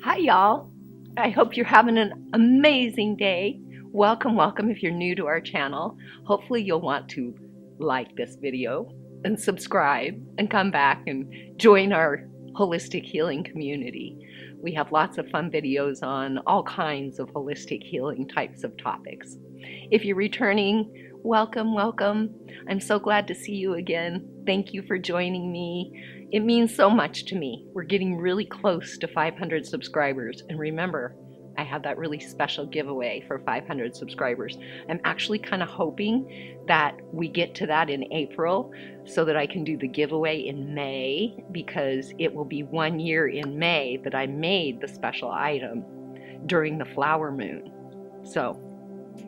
Hi, y'all. I hope you're having an amazing day. Welcome, welcome if you're new to our channel. Hopefully you'll want to like this video and subscribe and come back and join our holistic healing community. We have lots of fun videos on all kinds of holistic healing types of topics. If you're returning, welcome, welcome. I'm so glad to see you again. Thank you for joining me. It means so much to me. We're getting really close to 500 subscribers. And remember, I have that really special giveaway for 500 subscribers. I'm actually kind of hoping that we get to that in April so that I can do the giveaway in May, because it will be 1 year in May that I made the special item during the flower moon. So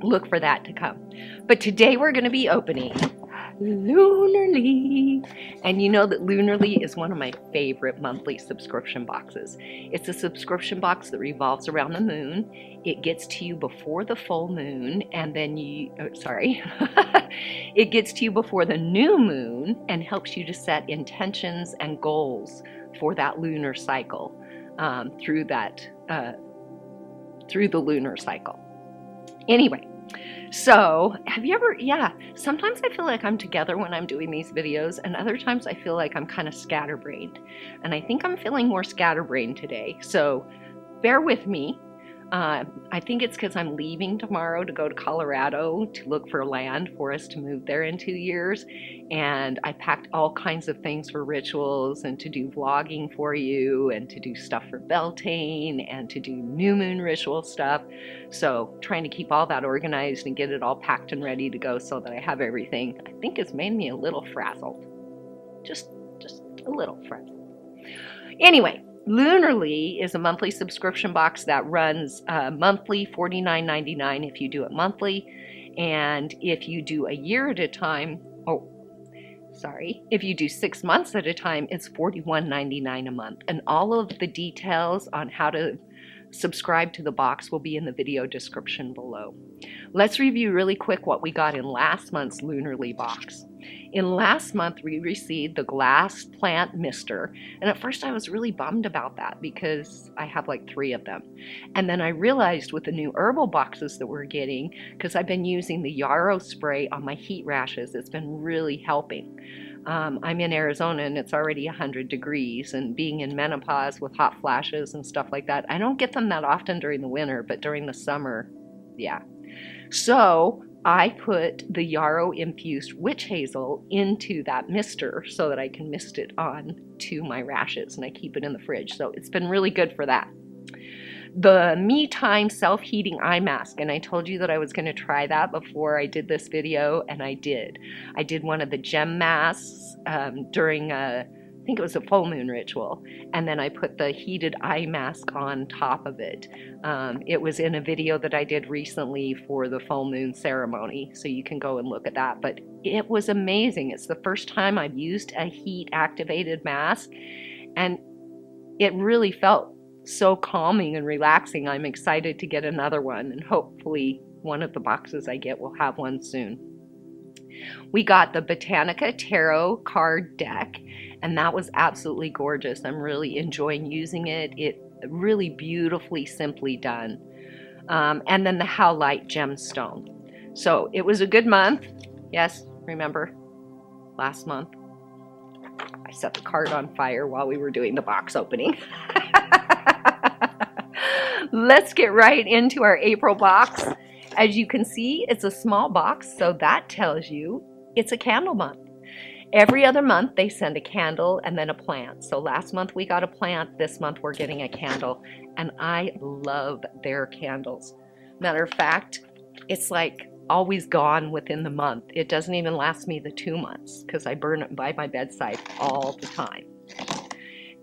look for that to come. But today we're going to be opening Lunarly. And you know that Lunarly is one of my favorite monthly subscription boxes. It's a subscription box that revolves around the moon. It gets to you before the full moon, and then it gets to you before the new moon and helps you to set intentions and goals for that lunar cycle through the lunar cycle. Anyway, so have you ever, sometimes I feel like I'm together when I'm doing these videos, and other times I feel like I'm kind of scatterbrained. And I think I'm feeling more scatterbrained today, so bear with me. I think it's because I'm leaving tomorrow to go to Colorado to look for land for us to move there in 2 years. And I packed all kinds of things for rituals and to do vlogging for you and to do stuff for Beltane and to do new moon ritual stuff. So trying to keep all that organized and get it all packed and ready to go so that I have everything, I think it's made me a little frazzled. Just a little frazzled. Anyway, Lunarly is a monthly subscription box that runs monthly, $49.99 if you do it monthly. And if you do a year at a time, if you do 6 months at a time, it's $41.99 a month. And all of the details on how to subscribe to the box will be in the video description below. Let's review really quick what we got in last month's Lunarly box. In last month, we received the glass plant mister, and at first I was really bummed about that because I have like 3 of them. And then I realized with the new herbal boxes that we're getting, because I've been using the yarrow spray on my heat rashes, it's been really helping. I'm in Arizona and it's already 100 degrees, and being in menopause with hot flashes and stuff like that, I don't get them that often during the winter, but during the summer, yeah. So I put the yarrow infused witch hazel into that mister so that I can mist it on to my rashes, and I keep it in the fridge. So it's been really good for that. The Me Time self-heating eye mask, and I told you that I was going to try that before I did this video, and I did. I did one of the gem masks during I think it was a full moon ritual, and then I put the heated eye mask on top of it. It was in a video that I did recently for the full moon ceremony, so you can go and look at that. But it was amazing. It's the first time I've used a heat activated mask, and it really felt so calming and relaxing. I'm excited to get another one, and hopefully one of the boxes I get will have one soon. We got the Botanica Tarot card deck, and that was absolutely gorgeous. I'm really enjoying using it. It really beautifully, simply done. And then the Howlite gemstone. So it was a good month. Yes, remember last month I set the card on fire while we were doing the box opening. Let's get right into our April box. As you can see, it's a small box, so that tells you it's a candle month. Every other month they send a candle and then a plant. So last month we got a plant, this month we're getting a candle, and I love their candles. Matter of fact, it's like always gone within the month. It doesn't even last me the 2 months because I burn it by my bedside all the time.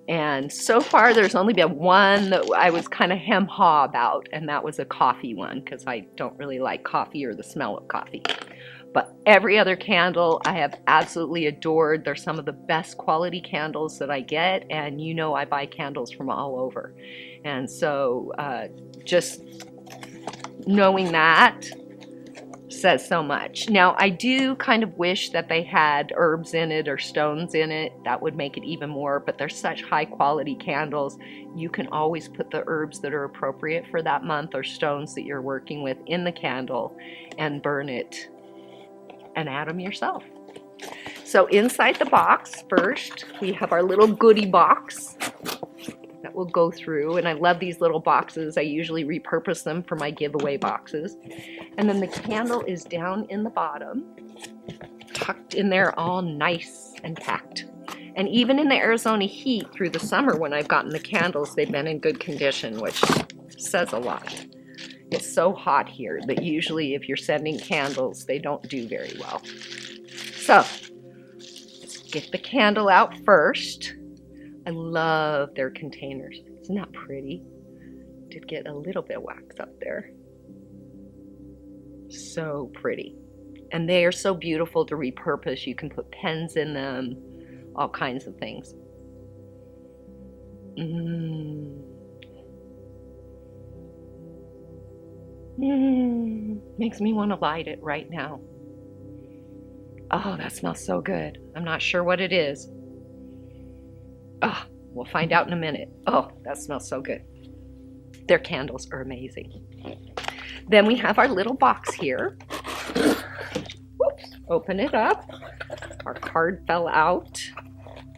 And so far there's only been one that I was kind of hem-haw about, and that was a coffee one because I don't really like coffee or the smell of coffee. But every other candle I have absolutely adored. They're some of the best quality candles that I get, and you know I buy candles from all over. And so just knowing that says so much. Now, I do kind of wish that they had herbs in it or stones in it. That would make it even more, but they're such high quality candles. You can always put the herbs that are appropriate for that month or stones that you're working with in the candle and burn it and add them yourself. So inside the box, first, we have our little goodie box that we'll go through. And I love these little boxes. I usually repurpose them for my giveaway boxes. And then the candle is down in the bottom, tucked in there all nice and packed. And even in the Arizona heat through the summer when I've gotten the candles, they've been in good condition, which says a lot. It's so hot here that usually if you're sending candles, they don't do very well. So, let's get the candle out first. I love their containers. Isn't that pretty? Did get a little bit of wax up there. So pretty. And they are so beautiful to repurpose. You can put pens in them, all kinds of things. Makes me want to light it right now. Oh, that smells so good. I'm not sure what it is. Oh, we'll find out in a minute. Oh, that smells so good. Their candles are amazing. Then we have our little box here. Whoops, open it up. Our card fell out.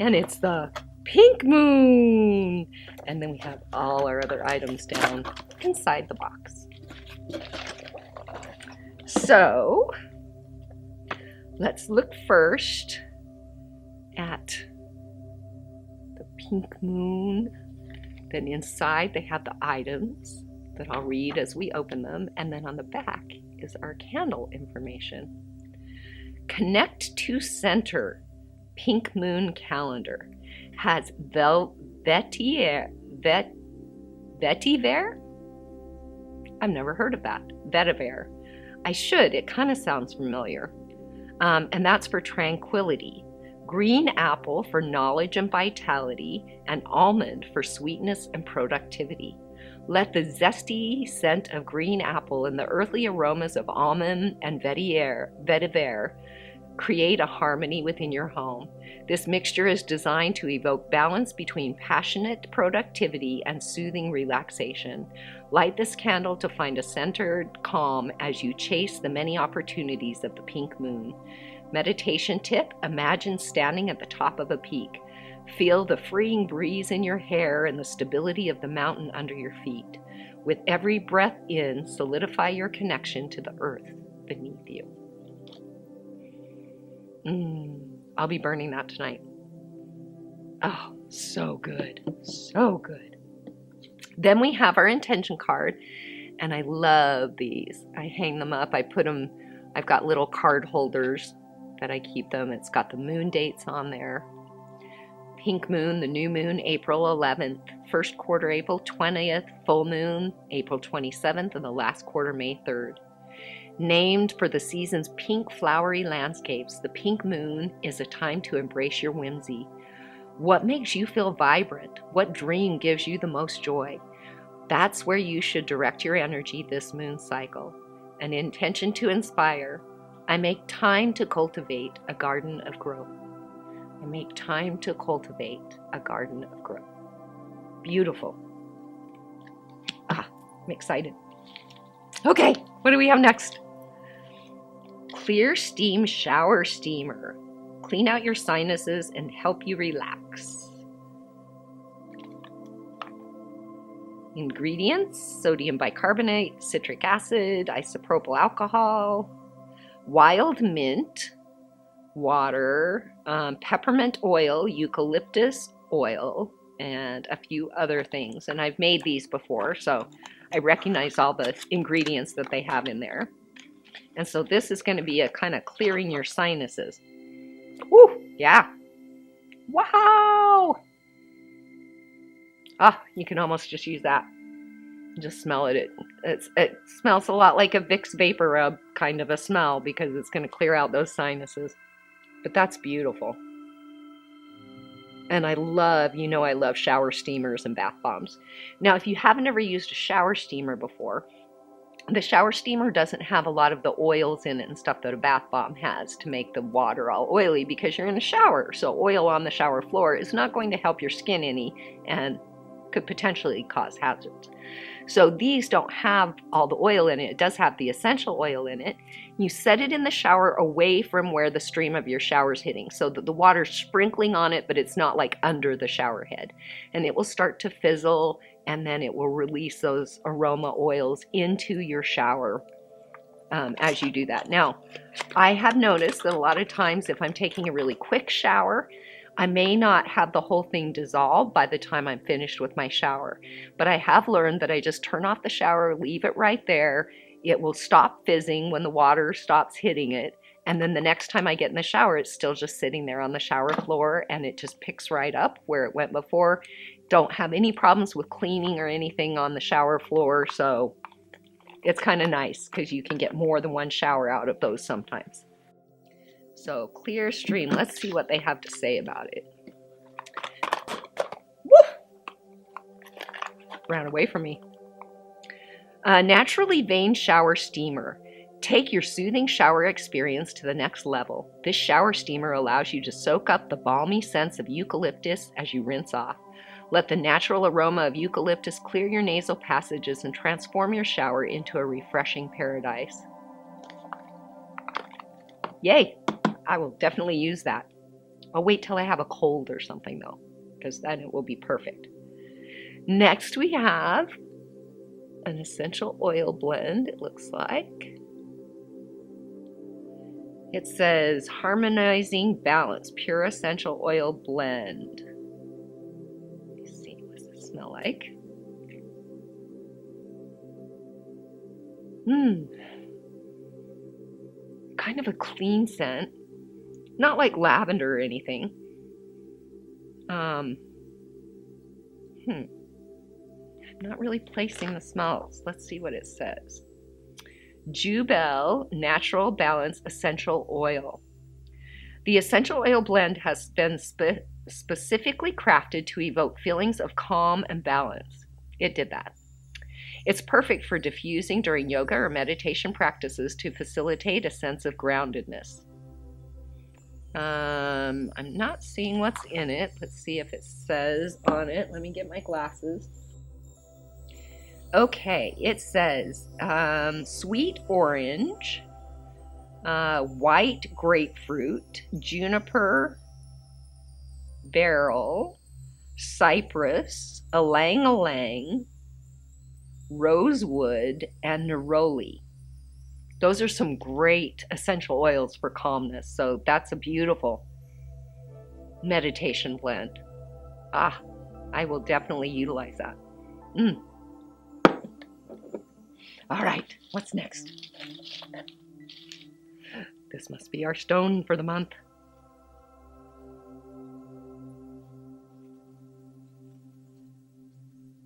And it's the pink moon. And then we have all our other items down inside the box. So, let's look first at the pink moon. Then inside they have the items that I'll read as we open them. And then on the back is our candle information. Connect to Center Pink Moon Calendar has vetiver. I've never heard of that. Vetiver. I should. It kind of sounds familiar. And that's for tranquility. Green apple for knowledge and vitality, and almond for sweetness and productivity. Let the zesty scent of green apple and the earthly aromas of almond and vetiver create a harmony within your home. This mixture is designed to evoke balance between passionate productivity and soothing relaxation. Light this candle to find a centered calm as you chase the many opportunities of the pink moon. Meditation tip: imagine standing at the top of a peak. Feel the freeing breeze in your hair and the stability of the mountain under your feet. With every breath in, solidify your connection to the earth beneath you. I'll be burning that tonight. Oh, so good. So good. Then we have our intention card, and I love these. I hang them up. I've got little card holders that I keep them. It's got the moon dates on there. Pink moon, the new moon, April 11th, first quarter, April 20th, full moon, April 27th, and the last quarter, May 3rd. Named for the season's pink flowery landscapes, the pink moon is a time to embrace your whimsy. What makes you feel vibrant? What dream gives you the most joy? That's where you should direct your energy this moon cycle. An intention to inspire. I make time to cultivate a garden of growth. I make time to cultivate a garden of growth. Beautiful. I'm excited. Okay, what do we have next? Clear Steam Shower Steamer. Clean out your sinuses and help you relax. Ingredients: sodium bicarbonate, citric acid, isopropyl alcohol, wild mint, water, peppermint oil, eucalyptus oil, and a few other things. And I've made these before, so I recognize all the ingredients that they have in there. And so this is going to be a kind of clearing your sinuses. Woo! Yeah. Wow! You can almost just use that. Just smell it. It smells a lot like a Vicks Vapor Rub kind of a smell because it's going to clear out those sinuses. But that's beautiful. And I love shower steamers and bath bombs. Now, if you haven't ever used a shower steamer before, The shower steamer doesn't have a lot of the oils in it and stuff that a bath bomb has to make the water all oily because you're in a shower. So oil on the shower floor is not going to help your skin any and could potentially cause hazards. So these don't have all the oil in it. It does have the essential oil in it. You set it in the shower away from where the stream of your shower is hitting so that the water's sprinkling on it, but it's not like under the shower head. And it will start to fizzle, and then it will release those aroma oils into your shower as you do that. Now, I have noticed that a lot of times if I'm taking a really quick shower, I may not have the whole thing dissolve by the time I'm finished with my shower. But I have learned that I just turn off the shower, leave it right there. It will stop fizzing when the water stops hitting it. And then the next time I get in the shower, it's still just sitting there on the shower floor and it just picks right up where it went before. Don't have any problems with cleaning or anything on the shower floor. So it's kind of nice because you can get more than one shower out of those sometimes. So clear stream, let's see what they have to say about it. Woo! Ran away from me. Naturally veined shower steamer. Take your soothing shower experience to the next level. This shower steamer allows you to soak up the balmy scents of eucalyptus as you rinse off. Let the natural aroma of eucalyptus clear your nasal passages and transform your shower into a refreshing paradise. Yay! I will definitely use that. I'll wait till I have a cold or something though, because then it will be perfect. Next we have an essential oil blend, it looks like. It says Harmonizing Balance Pure Essential Oil Blend. Let's see, what does it smell like? Kind of a clean scent. Not like lavender or anything. I'm not really placing the smells. Let's see what it says. Jubel Natural Balance Essential Oil. The essential oil blend has been specifically crafted to evoke feelings of calm and balance. It did that. It's perfect for diffusing during yoga or meditation practices to facilitate a sense of groundedness. I'm not seeing what's in it. Let's see if it says on it. Let me get my glasses. Okay, it says sweet orange, white grapefruit, juniper, beryl, cypress, ylang-ylang, rosewood, and neroli. Those are some great essential oils for calmness. So that's a beautiful meditation blend. I will definitely utilize that. All right, what's next? This must be our stone for the month.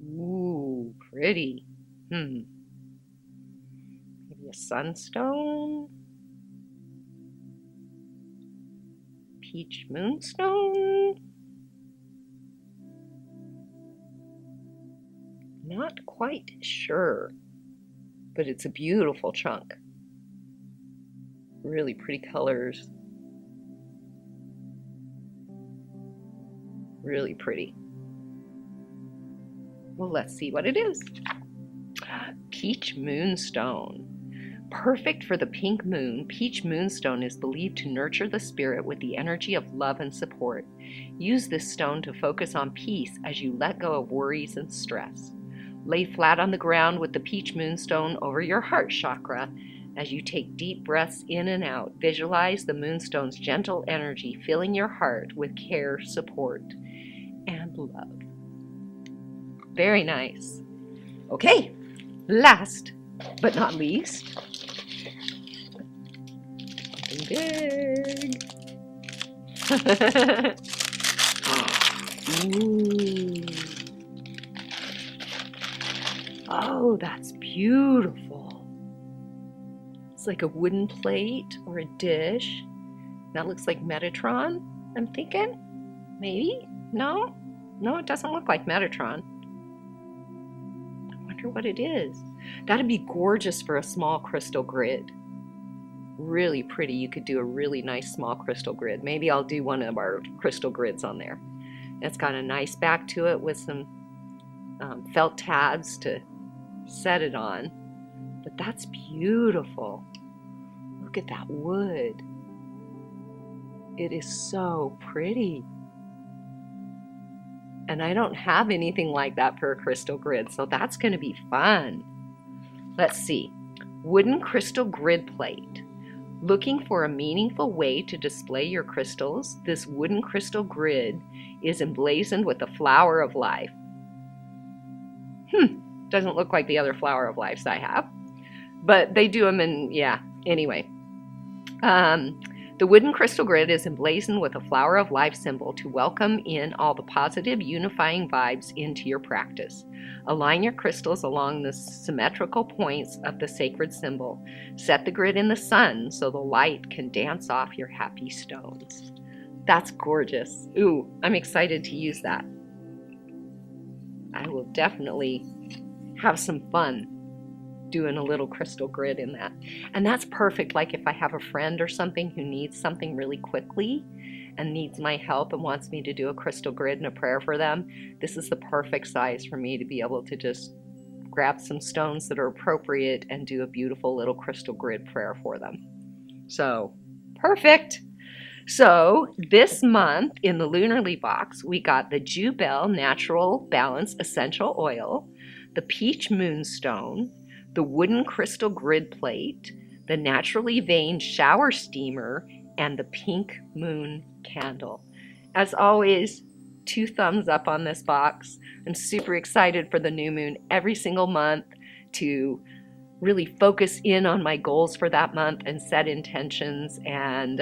Ooh, pretty. Maybe a sunstone? Peach moonstone? Not quite sure, but it's a beautiful chunk. Really pretty colors. Really pretty. Well, let's see what it is. Peach moonstone. Perfect for the pink moon, peach moonstone is believed to nurture the spirit with the energy of love and support. Use this stone to focus on peace as you let go of worries and stress. Lay flat on the ground with the peach moonstone over your heart chakra. As you take deep breaths in and out, visualize the moonstone's gentle energy filling your heart with care, support, and love. Very nice. Okay, last but not least, something big. Ooh. Oh, that's beautiful. It's like a wooden plate or a dish. That looks like Metatron, I'm thinking. Maybe? No, it doesn't look like Metatron. I after what it is. That'd be gorgeous for a small crystal grid. Really pretty. You could do a really nice small crystal grid. Maybe I'll do one of our crystal grids on there. It's got a nice back to it with some felt tabs to set it on. But that's beautiful. Look at that wood. It is so pretty. And I don't have anything like that for a crystal grid, so that's going to be fun. Let's see. Wooden crystal grid plate. Looking for a meaningful way to display your crystals? This wooden crystal grid is emblazoned with the flower of life. Doesn't look like the other flower of lives I have. But they do them in, yeah, anyway. The wooden crystal grid is emblazoned with a flower of life symbol to welcome in all the positive, unifying vibes into your practice. Align your crystals along the symmetrical points of the sacred symbol. Set the grid in the sun so the light can dance off your happy stones. That's gorgeous. Ooh, I'm excited to use that. I will definitely have some fun doing a little crystal grid in that. And that's perfect, like if I have a friend or something who needs something really quickly and needs my help and wants me to do a crystal grid and a prayer for them, this is the perfect size for me to be able to just grab some stones that are appropriate and do a beautiful little crystal grid prayer for them. So, perfect! So, this month in the Lunarly box, we got the Jubel Natural Balance Essential Oil, the Peach Moonstone, the wooden crystal grid plate, the naturally veined shower steamer, and the pink moon candle. As always, 2 thumbs up on this box. I'm super excited for the new moon every single month to really focus in on my goals for that month and set intentions. And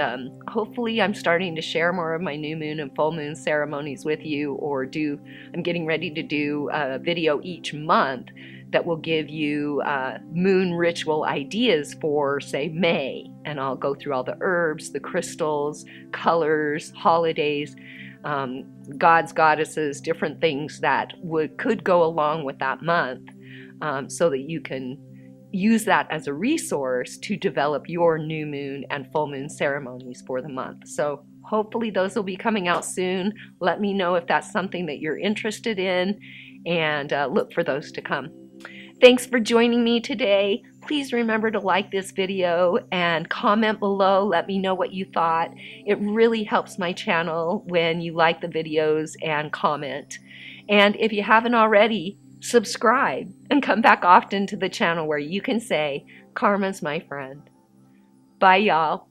hopefully I'm starting to share more of my new moon and full moon ceremonies with you, or I'm getting ready to do a video each month that will give you moon ritual ideas for, say, May. And I'll go through all the herbs, the crystals, colors, holidays, gods, goddesses, different things that could go along with that month, so that you can use that as a resource to develop your new moon and full moon ceremonies for the month. So hopefully those will be coming out soon. Let me know if that's something that you're interested in, and look for those to come. Thanks for joining me today. Please remember to like this video and comment below. Let me know what you thought. It really helps my channel when you like the videos and comment. And if you haven't already, subscribe and come back often to the channel where you can say, Karma's my friend. Bye, y'all.